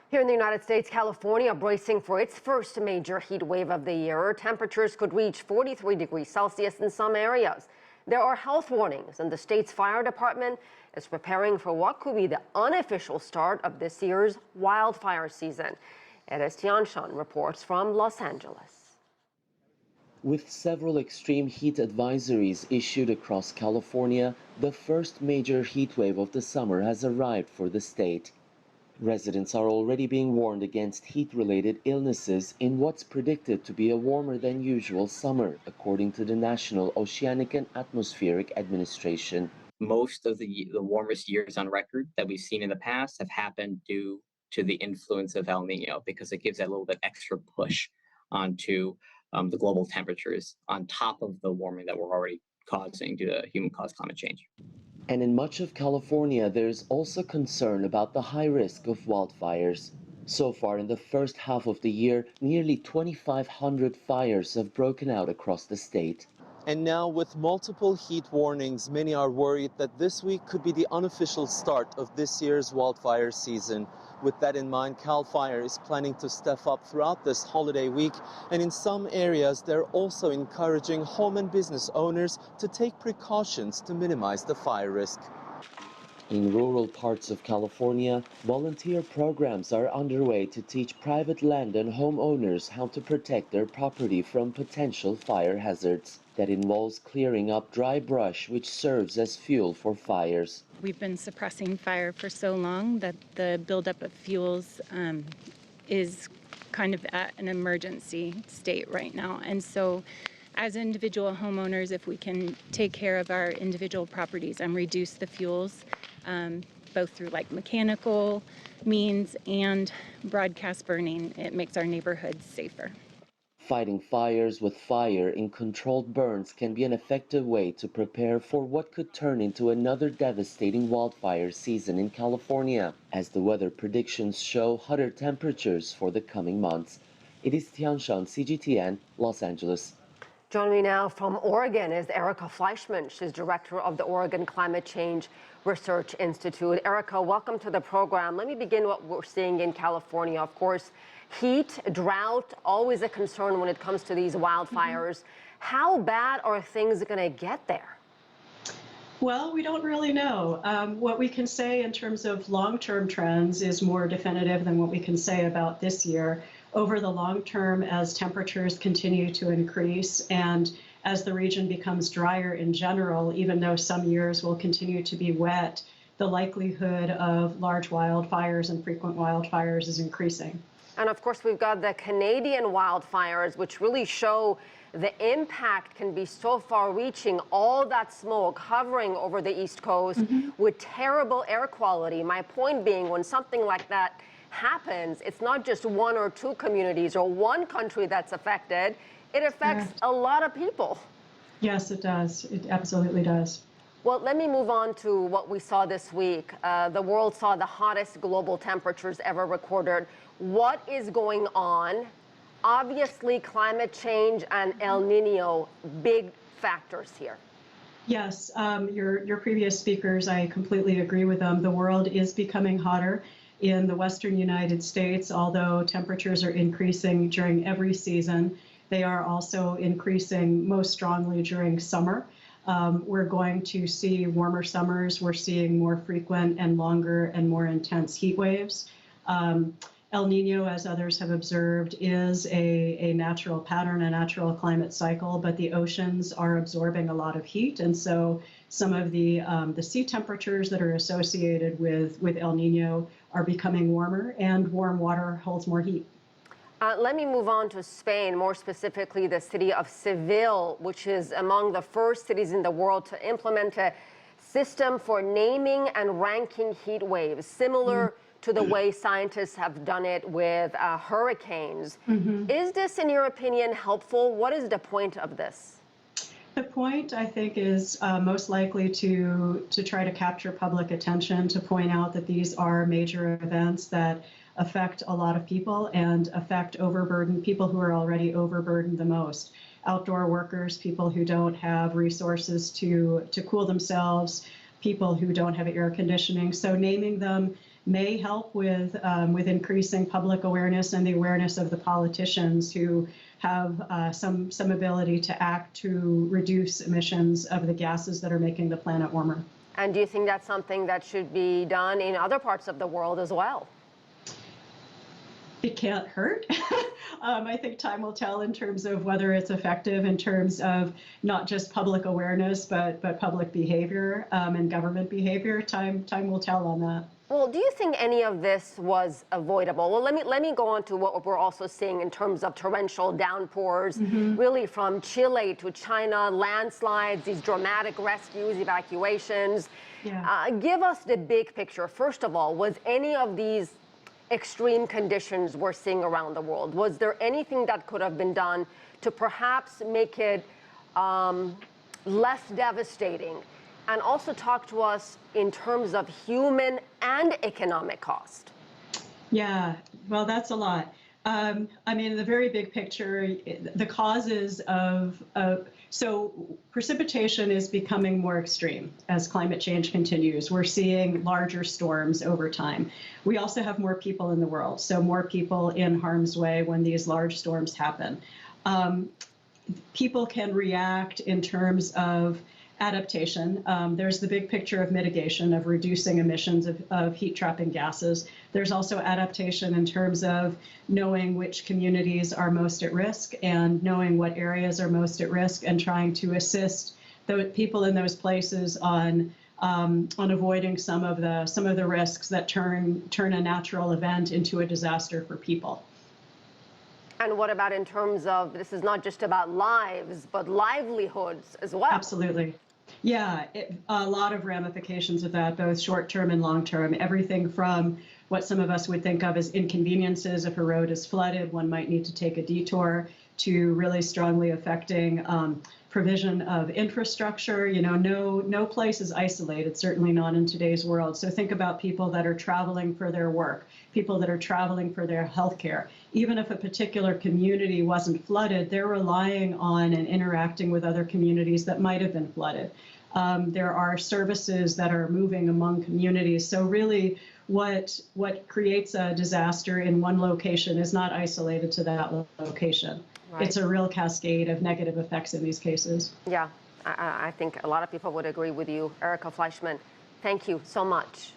Here in the United States, California bracing for its first major heat wave of the year. Temperatures could reach 43 degrees Celsius in some areas. There are health warnings, and the state's fire department is preparing for what could be the unofficial start of this year's wildfire season. Tianshan reports from Los Angeles. With several extreme heat advisories issued across California, the first major heat wave of the summer has arrived for the state. Residents are already being warned against heat-related illnesses in what's predicted to be a warmer than usual summer, according to the National Oceanic and Atmospheric Administration. Most of the warmest years on record that we've seen in the past have happened due to the influence of El Nino, because it gives that little bit extra push onto the global temperatures on top of the warming that we're already causing due to human-caused climate change. And in much of California, there's also concern about the high risk of wildfires. So far in the first half of the year, nearly 2,500 fires have broken out across the state. And now, with multiple heat warnings, many are worried that this week could be the unofficial start of this year's wildfire season. With that in mind, CAL FIRE is planning to step up throughout this holiday week, and in some areas, they're also encouraging home and business owners to take precautions to minimize the fire risk. In rural parts of California, volunteer programs are underway to teach private land and homeowners how to protect their property from potential fire hazards. That involves clearing up dry brush, which serves as fuel for fires. We've been suppressing fire for so long that the buildup of fuels is kind of at an emergency state right now. And so as individual homeowners, if we can take care of our individual properties and reduce the fuels, both through like mechanical means and broadcast burning, it makes our neighborhoods safer. Fighting fires with fire in controlled burns can be an effective way to prepare for what could turn into another devastating wildfire season in California, as the weather predictions show hotter temperatures for the coming months. It is Tianshan, CGTN, Los Angeles. Joining me now from Oregon is Erica Fleishman. She's director of the Oregon Climate Change Research Institute. Erica, welcome to the program. Let me begin what we're seeing in California. Of course, heat, drought, always a concern when it comes to these wildfires. How bad are things going to get there? Well, we don't really know. What we can say in terms of long-term trends is more definitive than what we can say about this year. Over the long term, as temperatures continue to increase and as the region becomes drier in general, even though some years will continue to be wet, the likelihood of large wildfires and frequent wildfires is increasing. And of course, we've got the Canadian wildfires, which really show the impact can be so far reaching, all that smoke hovering over the East Coast with terrible air quality. My point being, when something like that happens, it's not just one or two communities or one country that's affected. It affects a lot of people. Yes, it does. It absolutely does. Well, let me move on to what we saw this week. The world saw the hottest global temperatures ever recorded. What is going on? Obviously, climate change and El Nino, big factors here. Yes, your previous speakers, I completely agree with them. The world is becoming hotter in the western United States. Although temperatures are increasing during every season, they are also increasing most strongly during summer. We're going to see warmer summers. We're seeing more frequent and longer and more intense heat waves. El Nino, as others have observed, is a natural pattern, a natural climate cycle, but the oceans are absorbing a lot of heat. And so some of the sea temperatures that are associated with El Nino are becoming warmer, and warm water holds more heat. Let me move on to Spain, more specifically the city of Seville, which is among the first cities in the world to implement a system for naming and ranking heat waves, similar to the way scientists have done it with hurricanes. Is this, in your opinion, helpful? What is the point of this? The point, I think, is most likely to try to capture public attention, to point out that these are major events that affect a lot of people and affect overburdened people who are already overburdened the most. Outdoor workers, people who don't have resources to cool themselves, people who don't have air conditioning. So naming them may help with increasing public awareness and the awareness of the politicians who have some ability to act to reduce emissions of the gases that are making the planet warmer. And do you think that's something that should be done in other parts of the world as well? It can't hurt. I think time will tell in terms of whether it's effective in terms of not just public awareness, but public behavior and government behavior. Time will tell on that. Well, do you think any of this was avoidable? Well, let me go on to what we're also seeing in terms of torrential downpours, really from Chile to China, landslides, these dramatic rescues, evacuations. Yeah. Give us the big picture. First of all, was any of these extreme conditions we're seeing around the world, was there anything that could have been done to perhaps make it less devastating? And also talk to us in terms of human and economic cost. Yeah, well, that's a lot. I mean, the very big picture, the causes of, so precipitation is becoming more extreme as climate change continues. We're seeing larger storms over time. We also have more people in the world, so more people in harm's way when these large storms happen. People can react in terms of adaptation. There's the big picture of mitigation, of reducing emissions of heat-trapping gases. There's also adaptation in terms of knowing which communities are most at risk and knowing what areas are most at risk and trying to assist the people in those places on avoiding some of the risks that turn a natural event into a disaster for people. And what about in terms of, this is not just about lives, but livelihoods as well? Absolutely. Yeah, a lot of ramifications of that, both short-term and long-term. Everything from what some of us would think of as inconveniences. If a road is flooded, one might need to take a detour, to really strongly affecting provision of infrastructure. You know, no place is isolated, certainly not in today's world. So think about people that are traveling for their work, people that are traveling for their healthcare. Even if a particular community wasn't flooded, they're relying on and interacting with other communities that might have been flooded. There are services that are moving among communities. So really, what creates a disaster in one location is not isolated to that location. Right. It's a real cascade of negative effects in these cases. Yeah, I think a lot of people would agree with you. Erica Fleishman, thank you so much.